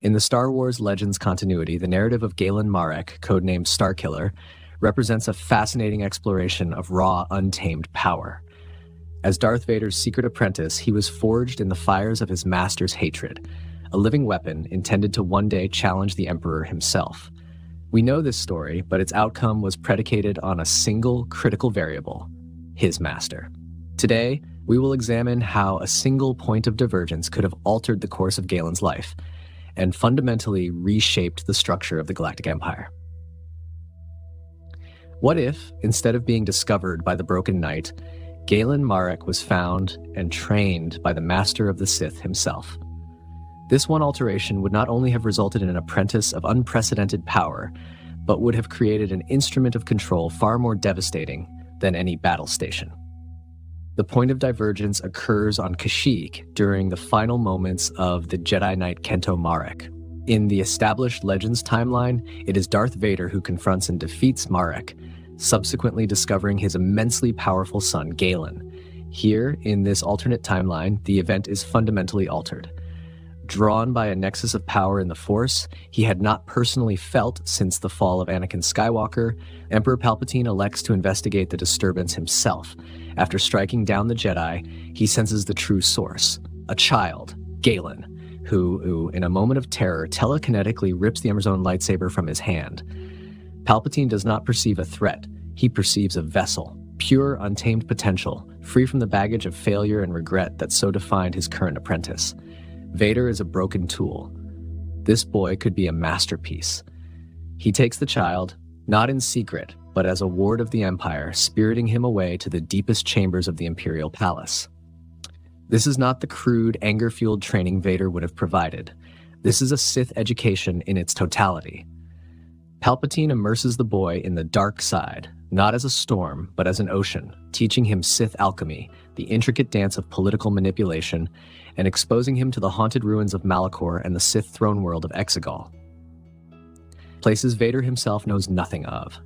In the Star Wars Legends continuity, the narrative of Galen Marek, codenamed Starkiller, represents a fascinating exploration of raw, untamed power. As Darth Vader's secret apprentice, he was forged in the fires of his master's hatred, a living weapon intended to one day challenge the Emperor himself. We know this story, but its outcome was predicated on a single critical variable: his master. Today, we will examine how a single point of divergence could have altered the course of Galen's life and fundamentally reshaped the structure of the Galactic Empire. What if, instead of being discovered by the Broken Knight, Galen Marek was found and trained by the Master of the Sith himself? This one alteration would not only have resulted in an apprentice of unprecedented power, but would have created an instrument of control far more devastating than any battle station. The point of divergence occurs on Kashyyyk during the final moments of the Jedi Knight Kento Marek. In the established Legends timeline, it is Darth Vader who confronts and defeats Marek, subsequently discovering his immensely powerful son, Galen. Here, in this alternate timeline, the event is fundamentally altered. Drawn by a nexus of power in the Force he had not personally felt since the fall of Anakin Skywalker, Emperor Palpatine elects to investigate the disturbance himself. After striking down the Jedi, he senses the true source: a child, Galen, who, in a moment of terror, telekinetically rips the Emperor's own lightsaber from his hand. Palpatine does not perceive a threat. He perceives a vessel, pure, untamed potential, free from the baggage of failure and regret that so defined his current apprentice. Vader is a broken tool. This boy could be a masterpiece. He takes the child, not in secret, but as a ward of the Empire, spiriting him away to the deepest chambers of the Imperial Palace. This is not the crude, anger-fueled training Vader would have provided. This is a Sith education in its totality. Palpatine immerses the boy in the dark side, not as a storm, but as an ocean, teaching him Sith alchemy, the intricate dance of political manipulation, and exposing him to the haunted ruins of Malachor and the Sith throne world of Exegol. Places Vader himself knows nothing of.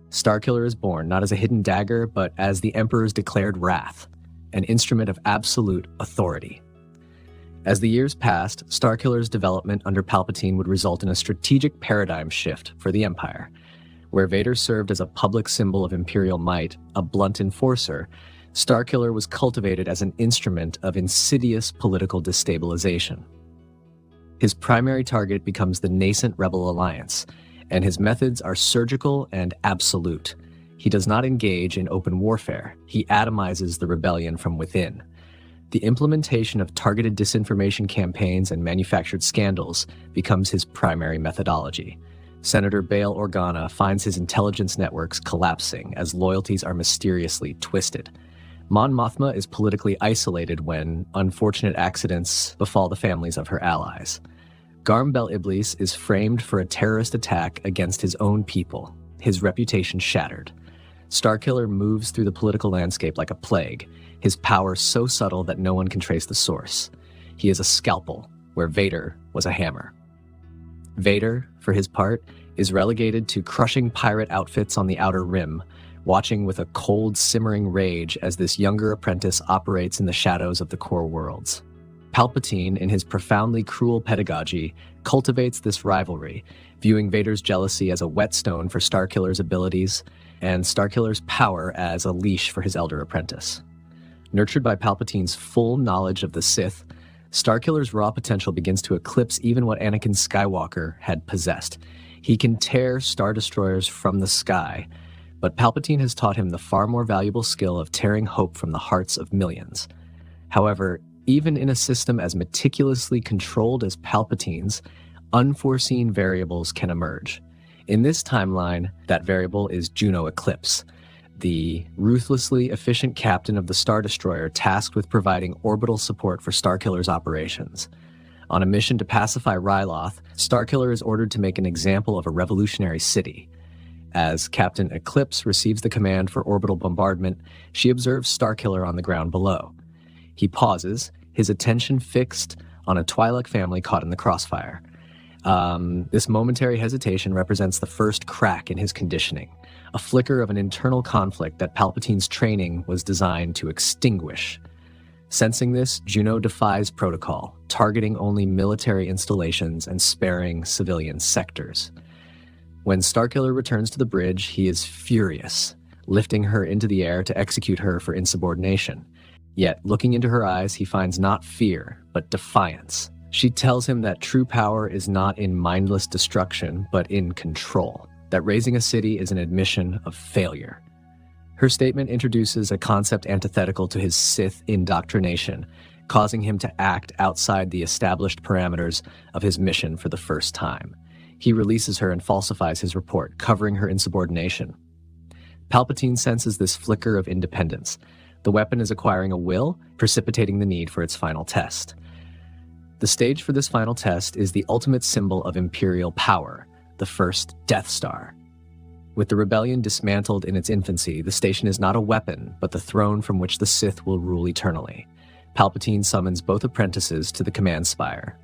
Starkiller is born not as a hidden dagger, but as the Emperor's declared wrath, an instrument of absolute authority. As the years passed, Starkiller's development under Palpatine would result in a strategic paradigm shift for the Empire. Where Vader served as a public symbol of Imperial might, a blunt enforcer, Starkiller was cultivated as an instrument of insidious political destabilization. His primary target becomes the nascent Rebel Alliance, and his methods are surgical and absolute. He does not engage in open warfare. He atomizes the rebellion from within. The implementation of targeted disinformation campaigns and manufactured scandals becomes his primary methodology. Senator Bail Organa finds his intelligence networks collapsing as loyalties are mysteriously twisted. Mon Mothma is politically isolated when unfortunate accidents befall the families of her allies. Garm Bel Iblis is framed for a terrorist attack against his own people, his reputation shattered. Starkiller moves through the political landscape like a plague, his power so subtle that no one can trace the source. He is a scalpel, where Vader was a hammer. Vader, for his part, is relegated to crushing pirate outfits on the Outer Rim, watching with a cold, simmering rage as this younger apprentice operates in the shadows of the core worlds. Palpatine, in his profoundly cruel pedagogy, cultivates this rivalry, viewing Vader's jealousy as a whetstone for Starkiller's abilities, and Starkiller's power as a leash for his elder apprentice. Nurtured by Palpatine's full knowledge of the Sith, Starkiller's raw potential begins to eclipse even what Anakin Skywalker had possessed. He can tear Star Destroyers from the sky, but Palpatine has taught him the far more valuable skill of tearing hope from the hearts of millions. However, even in a system as meticulously controlled as Palpatine's, unforeseen variables can emerge. In this timeline, that variable is Juno Eclipse, the ruthlessly efficient captain of the Star Destroyer tasked with providing orbital support for Starkiller's operations. On a mission to pacify Ryloth, Starkiller is ordered to make an example of a revolutionary city. As Captain Eclipse receives the command for orbital bombardment, she observes Starkiller on the ground below. He pauses, his attention fixed on a Twi'lek family caught in the crossfire. This momentary hesitation represents the first crack in his conditioning, a flicker of an internal conflict that Palpatine's training was designed to extinguish. Sensing this, Juno defies protocol, targeting only military installations and sparing civilian sectors. When Starkiller returns to the bridge, he is furious, lifting her into the air to execute her for insubordination. Yet, looking into her eyes, he finds not fear, but defiance. She tells him that true power is not in mindless destruction, but in control, that raising a city is an admission of failure. Her statement introduces a concept antithetical to his Sith indoctrination, causing him to act outside the established parameters of his mission for the first time. He releases her and falsifies his report, covering her insubordination. Palpatine senses this flicker of independence. The weapon is acquiring a will, precipitating the need for its final test. The stage for this final test is the ultimate symbol of Imperial power, the first Death Star. With the rebellion dismantled in its infancy, the station is not a weapon, but the throne from which the Sith will rule eternally. Palpatine summons both apprentices to the command spire.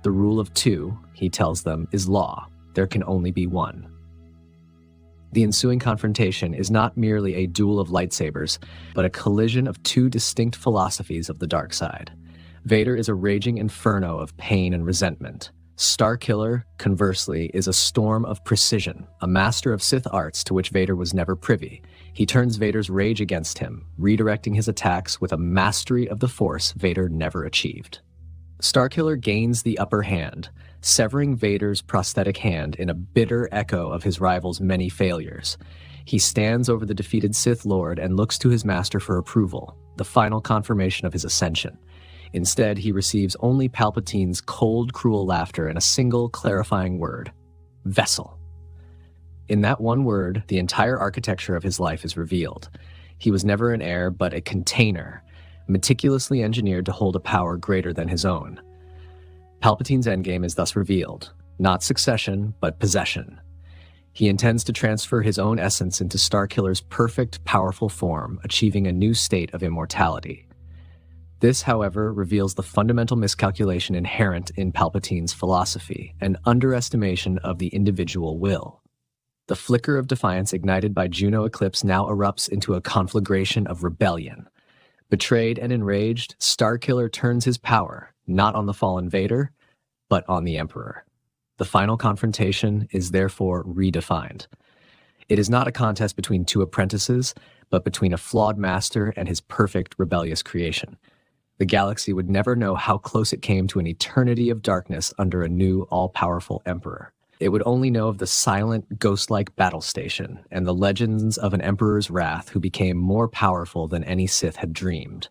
The rule of two, he tells them, is law. There can only be one. The ensuing confrontation is not merely a duel of lightsabers, but a collision of two distinct philosophies of the dark side. Vader is a raging inferno of pain and resentment. Starkiller, conversely, is a storm of precision, a master of Sith arts to which Vader was never privy. He turns Vader's rage against him, redirecting his attacks with a mastery of the Force Vader never achieved. Starkiller gains the upper hand, severing Vader's prosthetic hand in a bitter echo of his rival's many failures. He stands over the defeated Sith Lord and looks to his master for approval, the final confirmation of his ascension. Instead, he receives only Palpatine's cold, cruel laughter and a single clarifying word: vessel. In that one word, the entire architecture of his life is revealed. He was never an heir, but a container, meticulously engineered to hold a power greater than his own. Palpatine's endgame is thus revealed, not succession, but possession. He intends to transfer his own essence into Starkiller's perfect, powerful form, achieving a new state of immortality. This, however, reveals the fundamental miscalculation inherent in Palpatine's philosophy, an underestimation of the individual will. The flicker of defiance ignited by Juno Eclipse now erupts into a conflagration of rebellion. Betrayed and enraged, Starkiller turns his power, not on the fallen Vader, but on the Emperor. The final confrontation is therefore redefined. It is not a contest between two apprentices, but between a flawed master and his perfect rebellious creation. The galaxy would never know how close it came to an eternity of darkness under a new, all-powerful emperor. It would only know of the silent, ghost-like battle station and the legends of an emperor's wrath who became more powerful than any Sith had dreamed.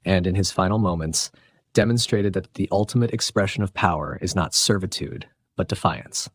And in his final moments, demonstrated that the ultimate expression of power is not servitude, but defiance.